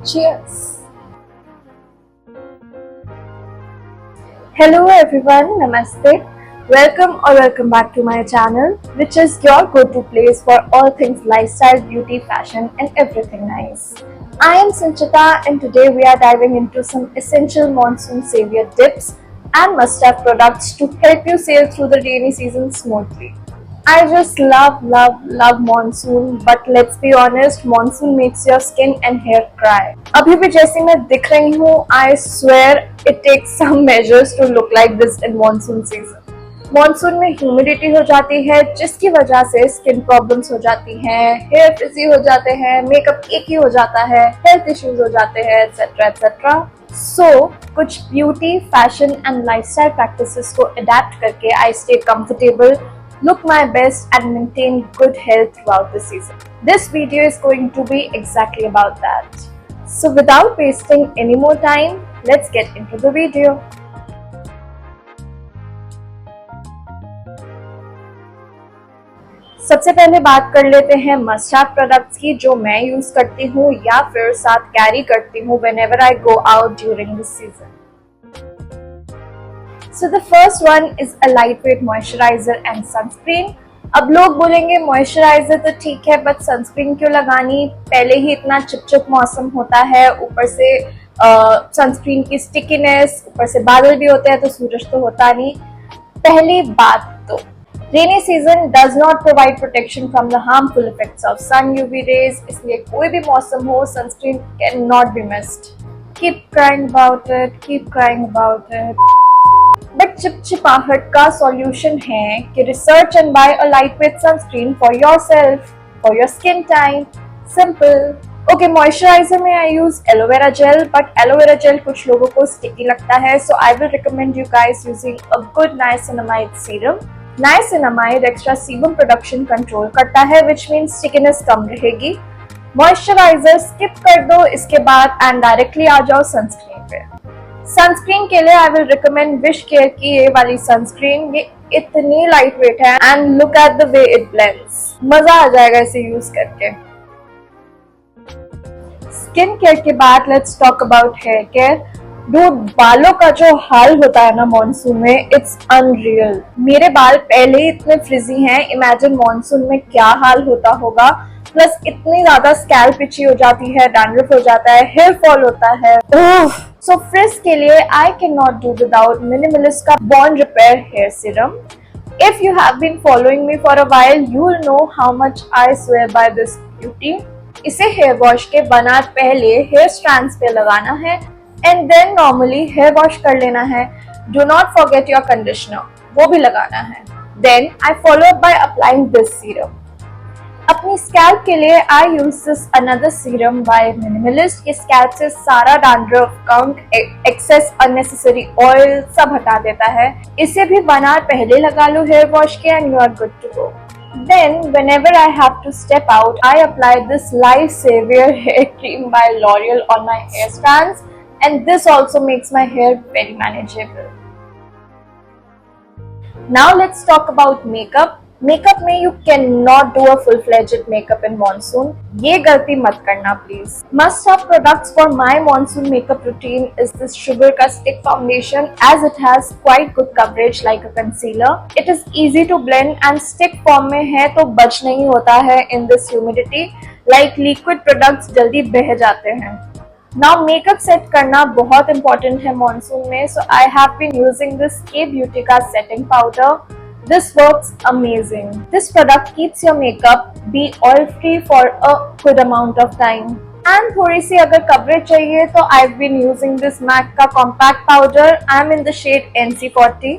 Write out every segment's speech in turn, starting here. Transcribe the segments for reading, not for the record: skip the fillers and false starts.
Cheers! Hello everyone, Namaste. Welcome back to my channel, which is your go-to place for all things lifestyle, beauty, fashion and everything nice. I am Sanchita and today we are diving into some essential monsoon savior tips and must-have products to help you sail through the rainy season smoothly. I just love monsoon, but let's be honest, monsoon makes your skin and hair cry. अभी भी जैसे मैं दिख रही हूँ, I swear it takes some measures to look like this in monsoon season. Monsoon में humidity हो जाती है, जिसकी वजह से स्किन प्रॉब्लम्स हो जाती हैं, हेयर फ्रिजी हो जाते हैं, मेकअप एकी हो जाता है, हेल्थ इश्यूज हो जाते हैं, एटसेट्रा एटसेट्रा. सो कुछ beauty, fashion and lifestyle practices को अडेप्ट करके I stay comfortable, look my best and maintain good health throughout the season. This video is going to be exactly about that. So without wasting any more time, let's get into the video. सबसे पहले बात कर लेते हैं must have products की, जो मैं use करती हूँ या फिर साथ कैरी करती हूँ whenever I go out during this season. So the first one is a lightweight moisturizer and sunscreen. अब लोग बोलेंगे मॉइस्चराइजर तो ठीक है, बट सनस्क्रीन क्यों लगानी? पहले ही इतना चिपचिप मौसम होता है, ऊपर से सनस्क्रीन की स्टिकीनेस, ऊपर से बादल भी होते हैं तो सूरज तो होता नहीं. पहली बात तो rainy season does not provide protection from the harmful effects of sun UV rays, इसलिए कोई भी मौसम हो, sunscreen can not be missed. Keep crying about it. But चिपचिपाहट का सॉल्यूशन है कि research and buy a lightweight sunscreen for yourself, for your skin type. Simple. Okay, moisturizer में I use aloe vera gel, but aloe vera gel कुछ लोगों को sticky लगता है, so I will recommend you guys using a good niacinamide serum. Niacinamide extra sebum production control करता है, which means stickiness कम रहेगी. Moisturiser skip कर दो इसके बाद एंड डायरेक्टली आ जाओ सनस्क्रीन पे. सनस्क्रीन के लिए I will recommend wish care की ये वाली सनस्क्रीन. ये इतनी लाइट वेट है and look at the way it blends. मजा आ जाएगा इसे यूज करके. स्किन केयर के बाद let's talk about hair care. बालों का जो हाल होता है ना मॉनसून में, इट्स अनरियल. मेरे बाल पहले ही इतने फ्रिजी हैं, इमेजिन मॉनसून में क्या हाल होता होगा. प्लस इतनी ज्यादा स्कैल्प इची हो जाती है, डैंड्रफ हो जाता है, हेयर फॉल होता है. सो फ्रिज के लिए I can not do without Minimalist का bond repair hair serum. If you have been following me for a while, you will know how much I swear by this beauty. इसे hair wash के बनात पहले hair strands पे लगाना है and then normally hair wash कर लेना है. Do not forget your conditioner, वो भी लगाना है. Then I follow up by applying this serum. अपनी स्कैल्प के लिए I use this another serum by Minimalist. ये स्कैल्प से सारा dandruff, gunk, excess unnecessary oil सब हटा देता है. इसे भी 1 आवर पहले लगा लो हेयर वॉश के and you are good to go. Then whenever I have to step out, I apply this Life Savior hair cream by L'Oreal on my hair strands, and this also makes my hair very manageable. Now let's talk about makeup. Makeup में you can not do a full fledged makeup in monsoon. ये गलती मत करना please. Must have products for my monsoon makeup routine is this Sugar का stick foundation, as it has quite good coverage like a concealer. It is easy to blend and stick form में है तो बच नहीं होता है in this humidity. Like liquid products जल्दी बह जाते हैं. नाउ मेकअप सेट करना बहुत इंपॉर्टेंट है मॉनसून में, so I have been using this K beauty का setting powder. This works amazing. This product keeps your makeup be oil free for a good amount of time. And थोड़ी सी अगर coverage चाहिए तो I've been using this MAC का compact powder. I'm in the shade NC40.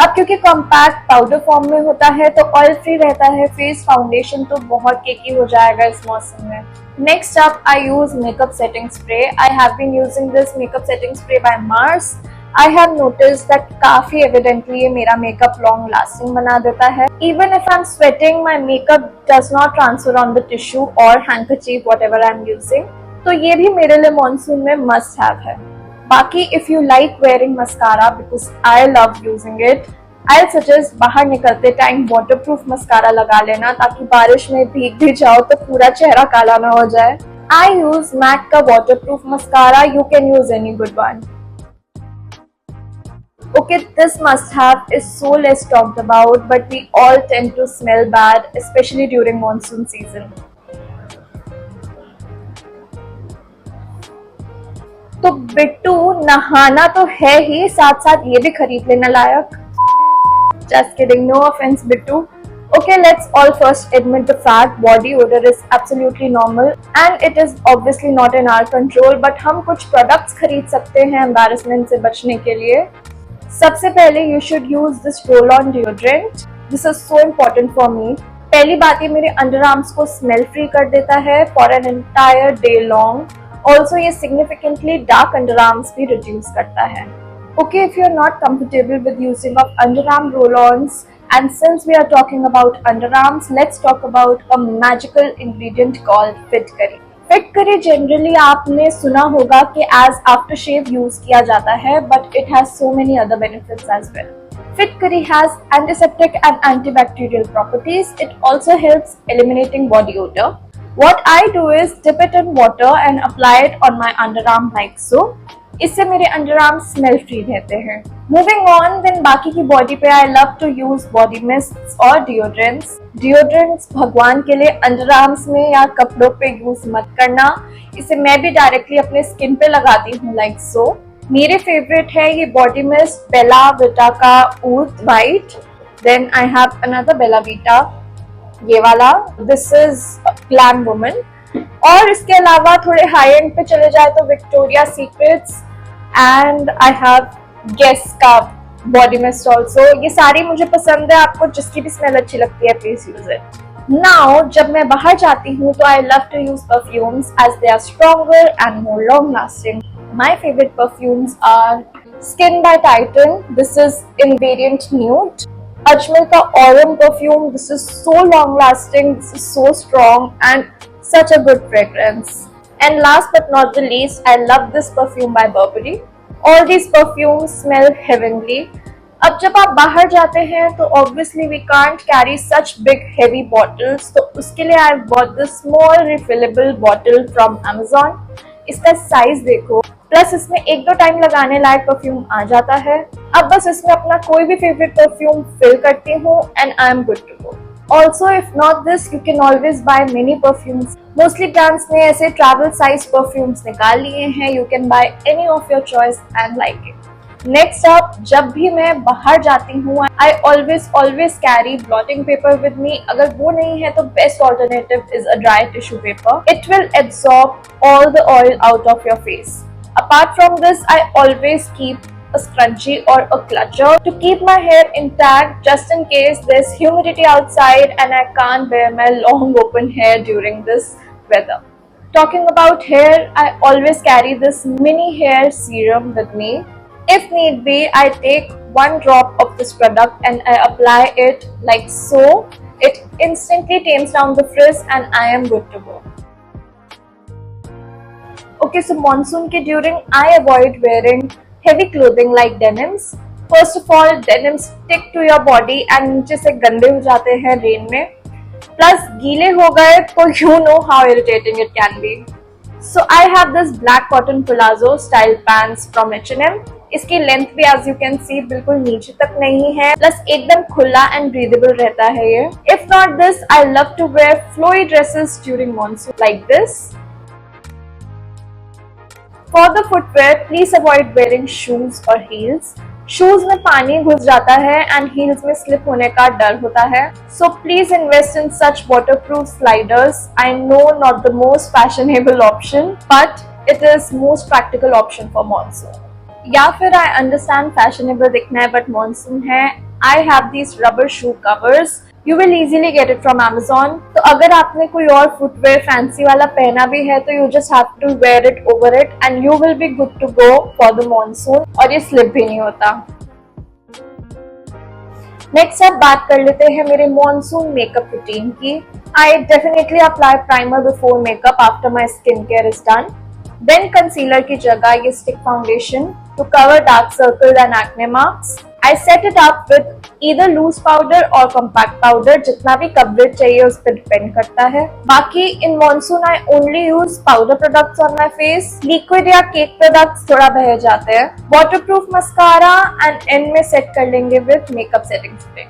अब क्योंकि compact powder form में होता है तो ऑयल फ्री रहता है फेस. फाउंडेशन तो बहुत केकी हो जाएगा इस मौसम में. Next up, I use makeup setting spray. I have been using this makeup setting spray by Mars. I have noticed that काफी evidently ये मेरा makeup long lasting बना देता है. Even if I'm sweating, my makeup does not transfer on the tissue or handkerchief whatever I'm using. तो ये भी मेरे लिए monsoon में must have है. बाकी if you like wearing mascara, because I love using it, I'll suggest बाहर निकलते टाइम waterproof mascara लगा लेना, ताकि बारिश में भीग भी जाओ तो पूरा चेहरा काला ना हो जाए. I use MAC का waterproof mascara. You can use any good one. Okay, this must-have is so less talked about, but we all tend to smell bad, especially during monsoon season. तो बिट्टू नहाना तो है ही, साथ साथ ये भी खरीद लेना लायक. Just kidding, no offense, Bittu. Okay, let's all first admit the fact body odor is absolutely normal and it is obviously not in our control, but हम कुछ products खरीद सकते हैं embarrassment से बचने के लिए. सबसे पहले you should use this roll-on deodorant. This is so important for me. पहली बात ये मेरे अंडरआर्म्स को स्मेल फ्री कर देता है for an entire day long. Also ये significantly dark underarms भी reduce करता है. Okay, if you're not comfortable with using of underarm roll-ons, and since we are talking about underarms, let's talk about a magical ingredient called Fit Curry. Fit Curry generally आपने सुना होगा कि as aftershave use किया जाता है, but it has so many other benefits as well. Fit Curry has antiseptic and antibacterial properties. It also helps eliminating body odor. What I do is dip it in water and apply it on my underarm like so. इससे मेरे underarm smell free रहते हैं. Moving on, then बाकी की body पे I love to use body mists और deodorants. Deodorants भगवान के लिए अंडरआर्म्स में या कपड़ों पे यूज मत करना. इसे मैं भी डायरेक्टली अपने स्किन पे लगाती हूँ लाइक सो. मेरे फेवरेट है ये बॉडी मिस्ट बेला विटा का oud white. Then I have another Bella Vita, ये वाला. This is glam woman. और इसके अलावा थोड़े हाई एंड पे चले जाए तो Victoria secrets and I have Guess का बॉडी मिस्ट ऑल्सो. ये सारी मुझे पसंद है. आपको जिसकी भी स्मेल अच्छी लगती है प्लीज यूज इट. नाउ जब मैं बाहर जाती हूँ तो I love to use perfumes as they are stronger and more long lasting. My favourite perfumes are skin by Titan. This is in variant nude. Ajmal का aurum perfume. This is so long lasting. This is so strong and such a good fragrance. And last but not the least, I love this perfume by Burberry. All these perfumes smell heavenly. अब जब आप बाहर जाते हैं तो obviously we can't carry such big heavy bottles. तो उसके लिए I bought this small refillable bottle from Amazon. इसका साइज देखो, प्लस इसमें एक दो टाइम लगाने लायक परफ्यूम आ जाता है. अब बस इसमें अपना कोई भी फेवरेट परफ्यूम फिल करती हूँ and I am good to go. Also, if not this, you can always buy many perfumes. Mostly brands ने ऐसे travel size perfumes निकाल लिए हैं. You can buy any of your choice and like it. Next up, जब भी मैं बाहर जाती हूँ, I always carry blotting paper with me. अगर वो नहीं है तो best alternative is a dry tissue paper. It will absorb all the oil out of your face. Apart from this, I always keep a scrunchie or a clutcher to keep my hair intact just in case there's humidity outside and I can't wear my long open hair during this weather. Talking about hair, I always carry this mini hair serum with me. If need be, I take one drop of this product and I apply it like so. It instantly tames down the frizz and I am good to go. Okay, so monsoon ke during I avoid wearing heavy clothing like denims. First of all, denims stick to your body and नीचे से गंदे हो जाते हैं rain में. Plus गीले हो गए तो you know how irritating it can be. So I have this black cotton palazzo style pants from H&M. इसकी लेंथ भी as you can see बिल्कुल नीचे तक नहीं है. Plus एकदम खुला and breathable रहता है ये. If not this, I love to wear flowy dresses during monsoon like this. For the footwear, please avoid wearing shoes or heels. Shoes में पानी घुस जाता है and heels में slip होने का डर होता है. So please invest in such waterproof sliders. I know not the most fashionable option, but it is most practical option for monsoon. या फिर I understand fashionable दिखना है but monsoon है. I have these rubber shoe covers. You will easily get it from Amazon. तो अगर आपने कोई और फुटवेयर फैंसी वाला पहना भी है तो you just have to wear it over it and you will be good to go for the monsoon. और ये slip भी नहीं होता. Next अब बात कर लेते हैं मेरे monsoon makeup routine की. I definitely apply primer before makeup after my skincare is done. Then concealer की जगह ये stick foundation to cover dark circles and acne marks. I set it up with either loose powder or compact powder, जितना भी coverage चाहिए उस पर depend करता है। बाकी in monsoon I only use powder products on my face. Liquid या cake products थोड़ा बह जाते हैं। वाटरप्रूफ मस्कारा एंड एंड में सेट कर लेंगे with makeup setting spray.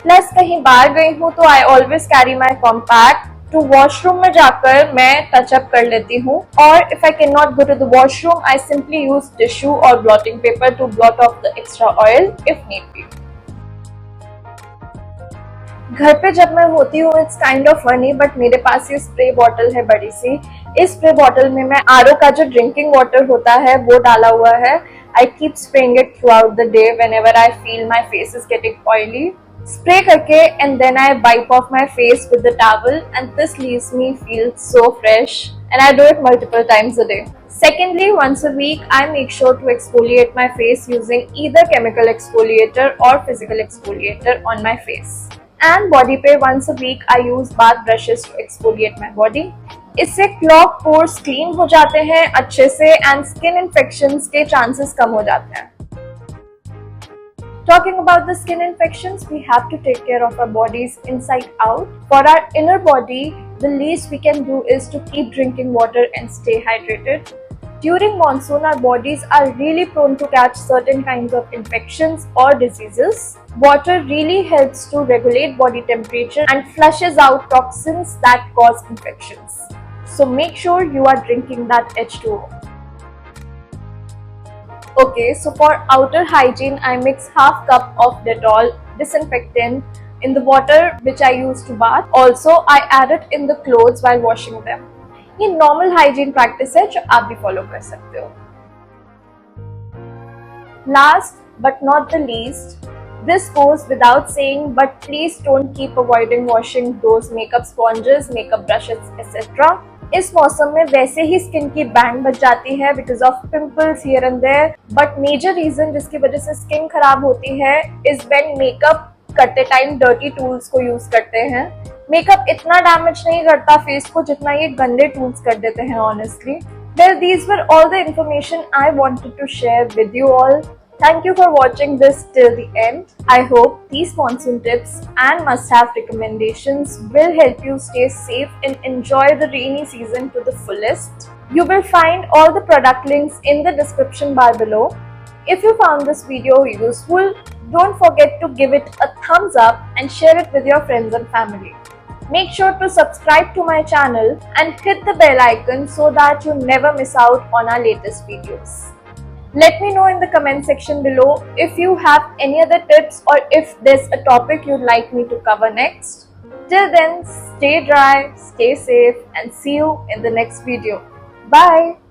Plus कहीं बाहर गई हूँ तो I always carry my compact. टू वॉशरूम में जाकर मैं टचअप कर लेती हूँ, और if I can not go to the washroom I simply use tissue और blotting paper two blot off the extra oil if need be. घर पे जब मैं होती हूँ it's kind of funny, but मेरे पास ये स्प्रे बॉटल है बड़ी सी। इस स्प्रे बॉटल में मैं आरओ का जो ड्रिंकिंग वाटर होता है वो डाला हुआ है। I keep spraying it throughout the day whenever I feel my face is getting oily. Spray करके and then I wipe off my face with the towel and this leaves me feel so fresh and I do it multiple times a day. Secondly, once a week, I make sure to exfoliate my face using either chemical exfoliator or physical exfoliator on my face. And body पे once a week I use bath brushes to exfoliate my body. इससे clogged pores clean हो जाते हैं अच्छे से and skin infections के chances कम हो जाते हैं। Talking about the skin infections, we have to take care of our bodies inside out. For our inner body, the least we can do is to keep drinking water and stay hydrated. During monsoon, our bodies are really prone to catch certain kinds of infections or diseases. Water really helps to regulate body temperature and flushes out toxins that cause infections. So make sure you are drinking that H2O. Okay, so for outer hygiene, I mix half cup of Dettol disinfectant in the water which I use to bath. Also, I add it in the clothes while washing them. ये normal hygiene practice है जो आप भी follow कर सकते हो। Last but not the least, this goes without saying, but please don't keep avoiding washing those makeup sponges, makeup brushes etcetera. इस मौसम में वैसे ही स्किन की बैंड बच जाती है because of pimples here and there, but major reason जिसकी वजह से स्किन खराब होती है इज व्हेन मेकअप करते टाइम डर्टी टूल्स को यूज करते हैं। मेकअप इतना डैमेज नहीं करता फेस को जितना ये गंदे टूल्स कर देते हैं honestly. Well, these were all the information I wanted to share with you all. Thank you for watching this till the end. I hope these monsoon tips and must-have recommendations will help you stay safe and enjoy the rainy season to the fullest. You will find all the product links in the description bar below. If you found this video useful, don't forget to give it a thumbs up and share it with your friends and family. Make sure to subscribe to my channel and hit the bell icon so that you never miss out on our latest videos. Let me know in the comment section below if you have any other tips or if there's a topic you'd like me to cover next. Till then, stay dry, stay safe, and see you in the next video. Bye!